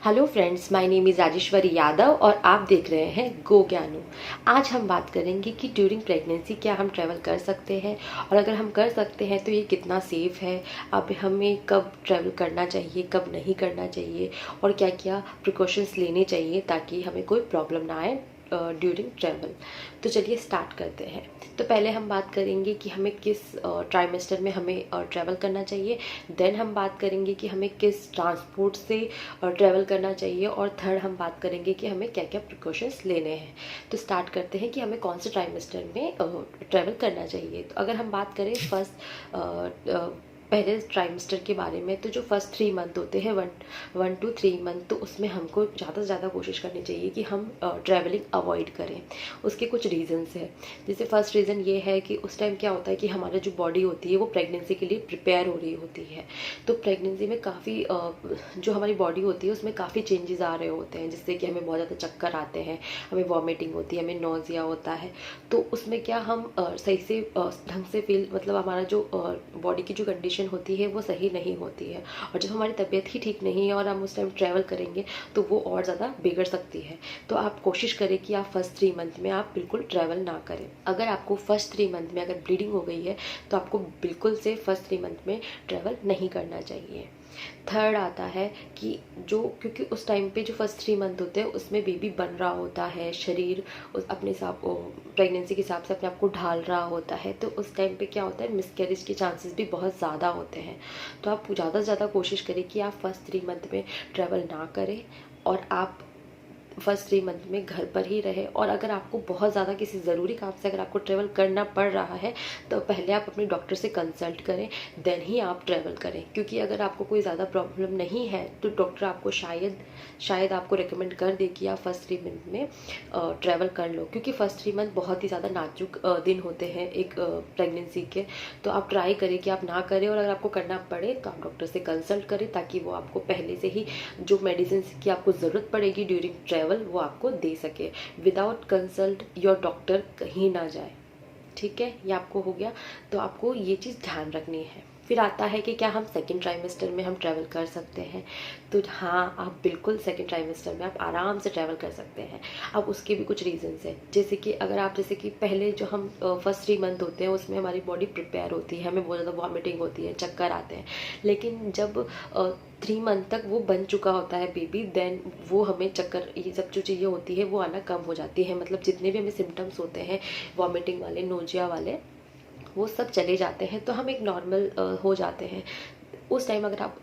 Hello friends, my name is Rajeshwari Yadav और आप देख रहे हैं गो ज्ञानू। आज हम बात करेंगे कि ड्यूरिंग प्रेगनेंसी क्या हम ट्रैवल कर सकते हैं, और अगर हम कर सकते हैं तो ये कितना सेफ़ है। अब हमें कब ट्रैवल करना चाहिए, कब नहीं करना चाहिए, और क्या क्या प्रिकॉशंस लेने चाहिए ताकि हमें कोई प्रॉब्लम ना आए ड्यूरिंग ट्रैवल। तो चलिए स्टार्ट करते हैं। तो पहले हम बात करेंगे कि हमें किस ट्राइमेस्टर में हमें ट्रैवल करना चाहिए। देन हम बात करेंगे कि हमें किस ट्रांसपोर्ट से ट्रैवल करना चाहिए, और थर्ड हम बात करेंगे कि हमें क्या क्या प्रिकॉशंस लेने हैं। तो स्टार्ट करते हैं कि हमें कौन से ट्राइमेस्टर में ट्रैवल करना चाहिए। तो अगर हम बात करें पहले ट्राइमेस्टर के बारे में, तो जो फर्स्ट 3 मंथ होते हैं, वन टू 3 मंथ, तो उसमें हमको ज़्यादा से ज़्यादा कोशिश करनी चाहिए कि हम ट्रैवलिंग अवॉइड करें। उसके कुछ रीज़न्स हैं। जैसे फर्स्ट रीज़न ये है कि उस टाइम क्या होता है कि हमारा जो बॉडी होती है वो प्रेगनेंसी के लिए प्रिपेयर हो रही होती है। तो प्रेगनेंसी में काफ़ी जो हमारी बॉडी होती है उसमें काफ़ी चेंजेस आ रहे होते हैं, जिससे कि हमें बहुत ज़्यादा चक्कर आते हैं, हमें वॉमिटिंग होती है, हमें नोज़िया होता है। तो उसमें क्या हम सही से ढंग से फील, मतलब हमारा जो बॉडी की जो कंडीशन होती है वो सही नहीं होती है, और जब हमारी तबीयत ही ठीक नहीं है और हम उस टाइम ट्रैवल करेंगे तो वो और ज़्यादा बिगड़ सकती है। तो आप कोशिश करें कि आप फर्स्ट 3 मंथ में आप बिल्कुल ट्रैवल ना करें। अगर आपको फर्स्ट 3 मंथ में अगर ब्लीडिंग हो गई है तो आपको बिल्कुल से फर्स्ट 3 मंथ में ट्रैवल नहीं करना चाहिए। थर्ड आता है कि क्योंकि उस टाइम पे जो फर्स्ट 3 मंथ होते हैं उसमें बेबी बन रहा होता है, शरीर उस अपने हिसाब प्रेगनेंसी के हिसाब से अपने आप को ढाल रहा होता है। तो उस टाइम पे क्या होता है, मिसकैरेज के चांसेस भी बहुत ज़्यादा होते हैं। तो आप ज़्यादा से ज़्यादा कोशिश करें कि आप फर्स्ट 3 मंथ में ट्रैवल ना करें, और आप फर्स्ट 3 मंथ में घर पर ही रहे। और अगर आपको बहुत ज़्यादा किसी ज़रूरी काम से अगर आपको ट्रैवल करना पड़ रहा है तो पहले आप अपने डॉक्टर से कंसल्ट करें, देन ही आप ट्रैवल करें। क्योंकि अगर आपको कोई ज़्यादा प्रॉब्लम नहीं है तो डॉक्टर आपको शायद आपको रिकमेंड कर दे कि आप फर्स्ट 3 मंथ में ट्रैवल कर लो। क्योंकि फर्स्ट 3 मंथ बहुत ही ज़्यादा नाजुक दिन होते हैं एक प्रेगनेंसी के। तो आप ट्राई करें कि आप ना करें, और अगर आपको करना पड़े तो आप डॉक्टर से कंसल्ट करें, ताकि वो आपको पहले से ही जो मेडिसिन की आपको ज़रूरत पड़ेगी ड्यूरिंग ट्रैवल वो आपको दे सके। विदाउट कंसल्ट योर डॉक्टर कहीं ना जाए। ठीक है, ये आपको हो गया। तो आपको ये चीज़ ध्यान रखनी है। फिर आता है कि क्या हम सेकेंड ट्राइमेस्टर में हम ट्रैवल कर सकते हैं। तो हाँ, आप बिल्कुल सेकेंड ट्राइमेस्टर में आप आराम से ट्रैवल कर सकते हैं। अब उसके भी कुछ रीजंस हैं। जैसे कि अगर आप जैसे कि पहले जो हम फर्स्ट 3 मंथ होते हैं उसमें हमारी बॉडी प्रिपेयर होती है, हमें बहुत ज़्यादा वॉमिटिंग होती है, चक्कर आते हैं। लेकिन जब 3 मंथ तक वो बन चुका होता है बेबी, देन वो हमें चक्कर, ये सब जो चीज़ें होती है वो आना कम हो जाती है। मतलब जितने भी हमें सिम्टम्स होते हैं वॉमिटिंग वाले, नोजिया वाले, वो सब चले जाते हैं। तो हम एक नॉर्मल हो जाते हैं। उस टाइम अगर आप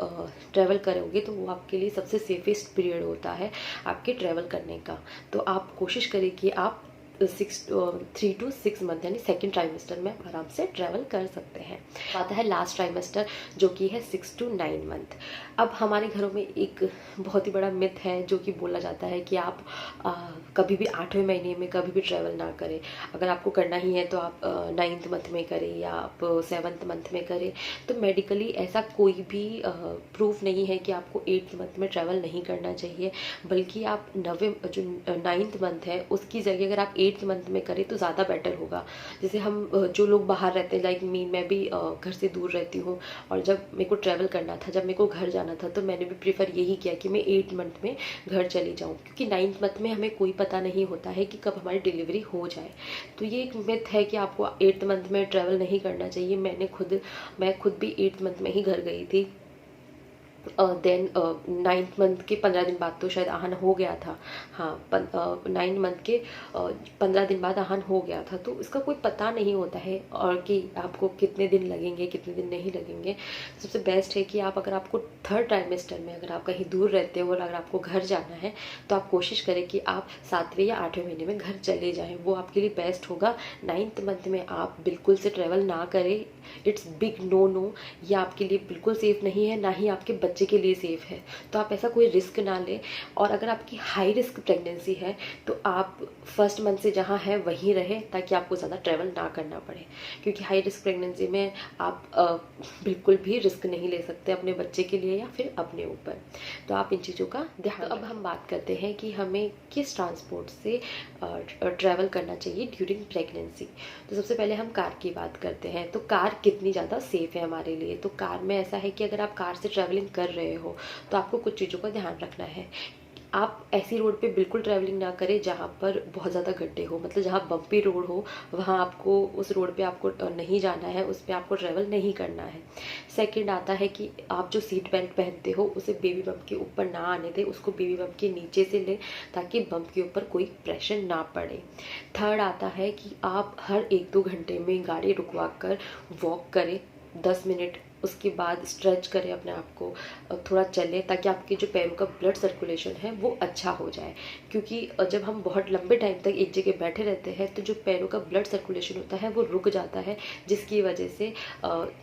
ट्रैवल करोगे तो वो आपके लिए सबसे सेफेस्ट पीरियड होता है आपके ट्रैवल करने का। तो आप कोशिश करें कि आप 3 to 6 मंथ यानी सेकेंड ट्राइमेस्टर में आप आराम से ट्रैवल कर सकते हैं। आता है लास्ट ट्राइमेस्टर जो कि है 6 to 9 मंथ। अब हमारे घरों में एक बहुत ही बड़ा मिथ है जो कि बोला जाता है कि आप कभी भी 8वें महीने में कभी भी ट्रैवल ना करें। अगर आपको करना ही है तो आप 9th मंथ में करें या आप 7th मंथ में करें। तो मेडिकली ऐसा कोई भी प्रूफ नहीं है कि आपको 8th मंथ में ट्रैवल नहीं करना चाहिए, बल्कि आप 9th मंथ है उसकी जगह अगर आप 8th मंथ में करें तो ज़्यादा बेटर होगा। जैसे हम जो लोग बाहर रहते हैं, लाइक मैं भी घर से दूर रहती हूँ, और जब मेरे को ट्रैवल करना था, जब मेरे को घर जाना था, तो मैंने भी प्रीफर यही किया कि मैं 8th मंथ में घर चली जाऊँ। क्योंकि 9th मंथ में हमें कोई पता नहीं होता है कि कब हमारी डिलीवरी हो जाए। तो ये एक मिथ है कि आपको 8th मंथ में ट्रैवल नहीं करना चाहिए। मैं खुद भी 8th मंथ में ही घर गई थी। देन 9th मंथ के 15 दिन बाद तो शायद आहन हो गया था। हाँ, 9 मंथ के 15 दिन बाद आहन हो गया था। तो इसका कोई पता नहीं होता है, और कि आपको कितने दिन लगेंगे, कितने दिन नहीं लगेंगे। सबसे बेस्ट है कि आप, अगर आपको थर्ड ट्राइमेस्टर में अगर आप कहीं दूर रहते हो और अगर आपको घर जाना है तो आप कोशिश करें कि आप 7वें या 8वें महीने में घर चले जाएँ, वो आपके लिए बेस्ट होगा। 9th मंथ में आप बिल्कुल से ट्रैवल ना करें। It's big no. ये आपके लिए बिल्कुल सेफ़ नहीं है, ना ही आपके बच्चे के लिए सेफ़ है। तो आप ऐसा कोई रिस्क ना लें। और अगर आपकी हाई रिस्क प्रेगनेंसी है तो आप फर्स्ट मंथ से जहाँ है वहीं रहें, ताकि आपको ज़्यादा ट्रैवल ना करना पड़े। क्योंकि हाई रिस्क प्रेगनेंसी में आप बिल्कुल भी रिस्क नहीं ले सकते अपने बच्चे के लिए या फिर अपने ऊपर। तो आप इन चीज़ों का ध्यान। अब हम बात करते हैं कि हमें किस ट्रांसपोर्ट से ट्रैवल करना चाहिए ड्यूरिंग प्रेगनेंसी। तो सबसे पहले हम कार की बात करते हैं। तो कार कितनी ज़्यादा सेफ़ है हमारे लिए। तो कार में ऐसा है कि अगर आप कार से ट्रैवलिंग कर कर रहे हो, तो आपको कुछ चीज़ों का ध्यान रखना है। आप ऐसी रोड पे बिल्कुल ट्रैवलिंग ना करें जहाँ पर बहुत ज़्यादा गड्ढे हो, मतलब जहाँ बम्पी रोड हो, वहाँ आपको उस रोड पे आपको नहीं जाना है, उस पर आपको ट्रैवल नहीं करना है। सेकंड आता है कि आप जो सीट बेल्ट पहनते हो उसे बेबी बम्प के ऊपर ना आने दें, उसको बेबी बम्प के नीचे से लें ताकि बम्प के ऊपर कोई प्रेशर ना पड़े। थर्ड आता है कि आप हर 1-2 घंटे में गाड़ी रुकवा कर वॉक करें 10 मिनट, उसके बाद स्ट्रेच करें अपने आप को, थोड़ा चलें ताकि आपके जो पैरों का ब्लड सर्कुलेशन है वो अच्छा हो जाए। क्योंकि जब हम बहुत लंबे टाइम तक एक जगह बैठे रहते हैं तो जो पैरों का ब्लड सर्कुलेशन होता है वो रुक जाता है, जिसकी वजह से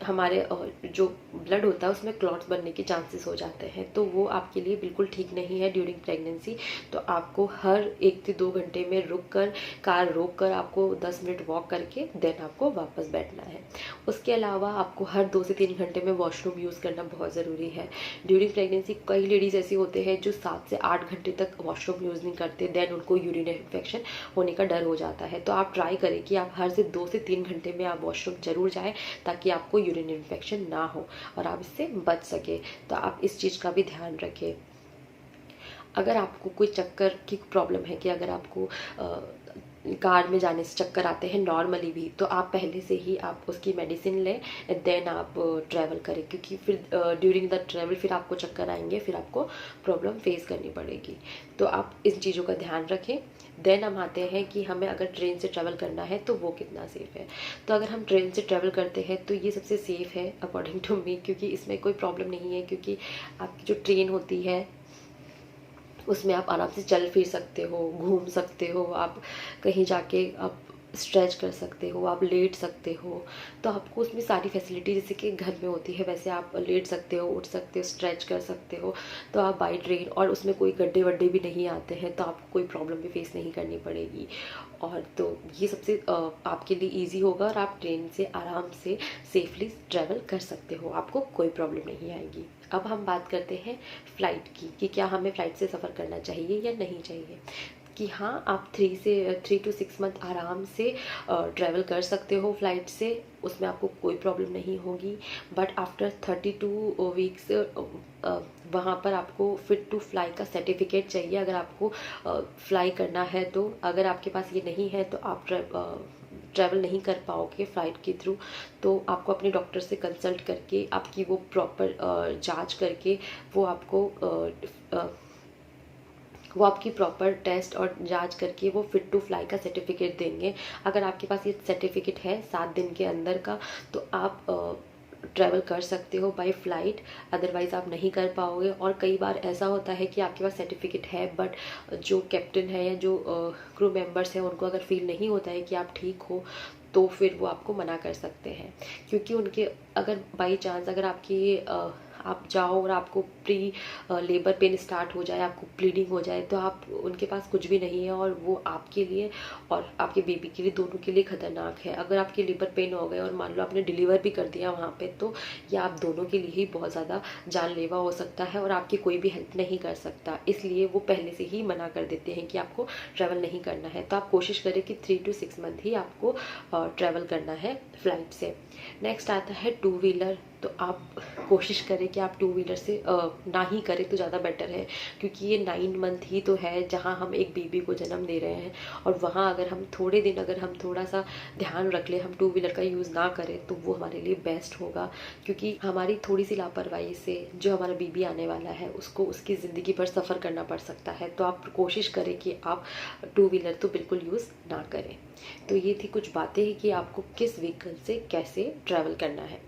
हमारे जो ब्लड होता है उसमें क्लॉट्स बनने के चांसेस हो जाते हैं, तो वो आपके लिए बिल्कुल ठीक नहीं है ड्यूरिंग प्रेगनेंसी। तो आपको हर 1 से 2 घंटे में रुक कर, कार रोक कर आपको 10 मिनट वॉक करके देन आपको वापस बैठना है। उसके अलावा आपको हर 2 से 3 घंटे में वॉशरूम यूज़ करना बहुत ज़रूरी है। ड्यूरिंग प्रेगनेंसी कई लेडीज़ ऐसी होते हैं जो 7 से 8 घंटे तक वॉशरूम यूज़ नहीं करते, देन उनको यूरिनरी इन्फेक्शन होने का डर हो जाता है। तो आप ट्राई करें कि आप हर से 2 से 3 घंटे में आप वॉशरूम ज़रूर जाएँ ताकि आपको यूरिनरी इन्फेक्शन ना हो और आप इससे बच सके। तो आप इस चीज़ का भी ध्यान रखें। अगर आपको कोई चक्कर की प्रॉब्लम है कि अगर आपको कार में जाने से चक्कर आते हैं नॉर्मली भी, तो आप पहले से ही आप उसकी मेडिसिन लें, देन आप ट्रैवल करें, क्योंकि फिर ड्यूरिंग द ट्रैवल फिर आपको चक्कर आएंगे, फिर आपको प्रॉब्लम फेस करनी पड़ेगी। तो आप इन चीज़ों का ध्यान रखें। देन हम आते हैं कि हमें अगर ट्रेन से ट्रैवल करना है तो वो कितना सेफ़ है। तो अगर हम ट्रेन से ट्रैवल करते हैं तो ये सबसे सेफ़ है अकॉर्डिंग टू मी, क्योंकि इसमें कोई प्रॉब्लम नहीं है, क्योंकि आपकी जो ट्रेन होती है उसमें आप आराम से चल फिर सकते हो, घूम सकते हो, आप कहीं जाके आप स्ट्रेच कर सकते हो, आप लेट सकते हो। तो आपको उसमें सारी फैसिलिटी जैसे कि घर में होती है वैसे आप लेट सकते हो, उठ सकते हो, स्ट्रेच कर सकते हो। तो आप बाई ट्रेन, और उसमें कोई गड्ढे वड्ढे भी नहीं आते हैं, तो आपको कोई प्रॉब्लम भी फेस नहीं करनी पड़ेगी। और तो ये सबसे आपके लिए ईजी होगा और आप ट्रेन से आराम से सेफली ट्रैवल कर सकते हो, आपको कोई प्रॉब्लम नहीं आएगी। अब हम बात करते हैं फ़्लाइट की कि क्या हमें फ़्लाइट से सफ़र करना चाहिए या नहीं चाहिए। कि हाँ, आप 3 to 6 मंथ आराम से ट्रैवल कर सकते हो फ़्लाइट से, उसमें आपको कोई प्रॉब्लम नहीं होगी। बट आफ्टर 32 वीक्स वहाँ पर आपको फिट टू फ्लाई का सर्टिफिकेट चाहिए अगर आपको फ्लाई करना है। तो अगर आपके पास ये नहीं है तो आप ट्रैवल नहीं कर पाओगे फ़्लाइट के थ्रू। तो आपको अपने डॉक्टर से कंसल्ट करके आपकी वो प्रॉपर जांच करके वो आपकी प्रॉपर टेस्ट और जांच करके वो फिट टू फ्लाई का सर्टिफिकेट देंगे। अगर आपके पास ये सर्टिफिकेट है 7 दिन के अंदर का, तो आप ट्रैवल कर सकते हो बाय फ्लाइट, अदरवाइज़ आप नहीं कर पाओगे। और कई बार ऐसा होता है कि आपके पास सर्टिफिकेट है बट जो कैप्टन है या जो क्रू मेंबर्स हैं उनको अगर फील नहीं होता है कि आप ठीक हो, तो फिर वो आपको मना कर सकते हैं। क्योंकि उनके अगर बाई चांस अगर आप जाओ और आपको प्री लेबर पेन स्टार्ट हो जाए, आपको ब्लीडिंग हो जाए, तो आप उनके पास कुछ भी नहीं है और वो आपके लिए और आपके बेबी के लिए दोनों के लिए ख़तरनाक है। अगर आपके लेबर पेन हो गए और मान लो आपने डिलीवर भी कर दिया वहाँ पे, तो ये आप दोनों के लिए ही बहुत ज़्यादा जानलेवा हो सकता है और आपकी कोई भी हेल्प नहीं कर सकता। इसलिए वो पहले से ही मना कर देते हैं कि आपको ट्रैवल नहीं करना है। तो आप कोशिश करें कि 3 to 6 मंथ ही आपको ट्रैवल करना है फ़्लाइट से। नेक्स्ट आता है 2 व्हीलर। तो आप कोशिश करें कि आप 2 व्हीलर से ना ही करें तो ज़्यादा बेटर है, क्योंकि ये 9 मंथ ही तो है जहाँ हम एक बेबी को जन्म दे रहे हैं। और वहाँ अगर हम थोड़े दिन अगर हम थोड़ा सा ध्यान रख लें, हम 2 व्हीलर का यूज़ ना करें, तो वो हमारे लिए बेस्ट होगा। क्योंकि हमारी थोड़ी सी लापरवाही से जो हमारा बेबी आने वाला है उसको उसकी ज़िंदगी भर सफ़र करना पड़ सकता है। तो आप कोशिश करें कि आप 2 व्हीलर तो बिल्कुल यूज़ ना करें। तो ये थी कुछ बातें हैं कि आपको किस व्हीकल से कैसे ट्रैवल करना है।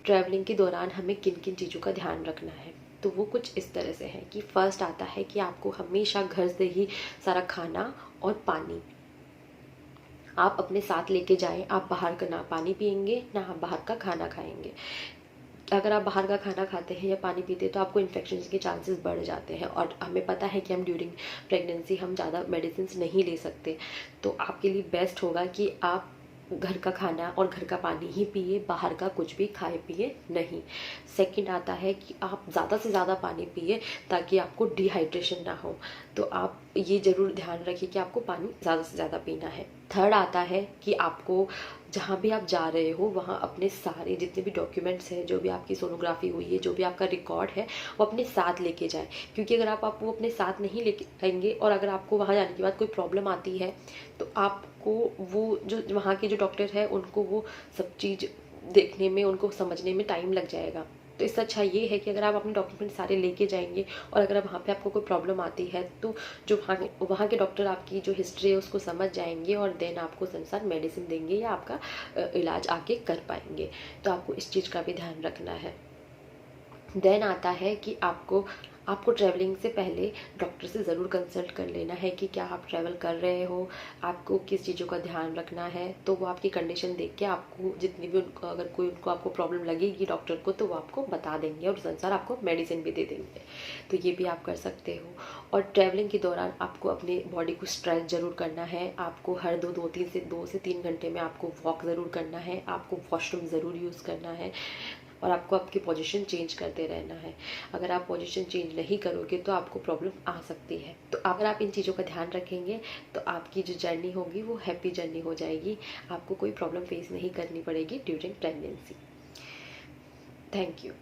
ट्रैवलिंग के दौरान हमें किन किन चीज़ों का ध्यान रखना है, तो वो कुछ इस तरह से है कि फर्स्ट आता है कि आपको हमेशा घर से ही सारा खाना और पानी आप अपने साथ लेके जाएं। आप बाहर का ना पानी पियेंगे ना आप बाहर का खाना खाएंगे। अगर आप बाहर का खाना खाते हैं या पानी पीते हैं तो आपको इन्फेक्शन के चांसेस बढ़ जाते हैं। और हमें पता है कि हम ड्यूरिंग प्रेगनेंसी हम ज़्यादा मेडिसिन नहीं ले सकते, तो आपके लिए बेस्ट होगा कि आप घर का खाना और घर का पानी ही पिए, बाहर का कुछ भी खाए पिए नहीं। सेकंड आता है कि आप ज़्यादा से ज़्यादा पानी पिए ताकि आपको डिहाइड्रेशन ना हो। तो आप ये ज़रूर ध्यान रखिए कि आपको पानी ज़्यादा से ज़्यादा पीना है। थर्ड आता है कि आपको जहाँ भी आप जा रहे हो वहाँ अपने सारे जितने भी डॉक्यूमेंट्स हैं, जो भी आपकी सोनोग्राफी हुई है, जो भी आपका रिकॉर्ड है, वो अपने साथ लेके जाएं। क्योंकि अगर आप वो अपने साथ नहीं लेके आएंगे और अगर आपको वहाँ जाने के बाद कोई प्रॉब्लम आती है तो आपको वो जो वहाँ के जो डॉक्टर है उनको वो सब चीज़ देखने में, उनको समझने में टाइम लग जाएगा। तो इससे अच्छा ये है कि अगर आप अपने डॉक्यूमेंट सारे लेके जाएंगे और अगर वहाँ पे आपको कोई प्रॉब्लम आती है तो जो वहाँ के डॉक्टर आपकी जो हिस्ट्री है उसको समझ जाएंगे और देन आपको संसार मेडिसिन देंगे या आपका इलाज आगे कर पाएंगे। तो आपको इस चीज़ का भी ध्यान रखना है। देन आता है कि आपको ट्रैवलिंग से पहले डॉक्टर से ज़रूर कंसल्ट कर लेना है कि क्या आप ट्रैवल कर रहे हो, आपको किस चीज़ों का ध्यान रखना है। तो वो आपकी कंडीशन देख के आपको जितनी भी उनको अगर कोई उनको आपको प्रॉब्लम लगेगी डॉक्टर को तो वो आपको बता देंगे और उस अनुसार आपको मेडिसिन भी दे देंगे। तो ये भी आप कर सकते हो। और ट्रैवलिंग के दौरान आपको अपनी बॉडी को स्ट्रेच ज़रूर करना है। आपको हर 2 से 3 घंटे में आपको वॉक ज़रूर करना है, आपको वॉशरूम ज़रूर यूज़ करना है और आपको आपकी पोजीशन चेंज करते रहना है। अगर आप पोजीशन चेंज नहीं करोगे तो आपको प्रॉब्लम आ सकती है। तो अगर आप इन चीज़ों का ध्यान रखेंगे तो आपकी जो जर्नी होगी वो हैप्पी जर्नी हो जाएगी। आपको कोई प्रॉब्लम फेस नहीं करनी पड़ेगी ड्यूरिंग प्रेगनेंसी। Thank you.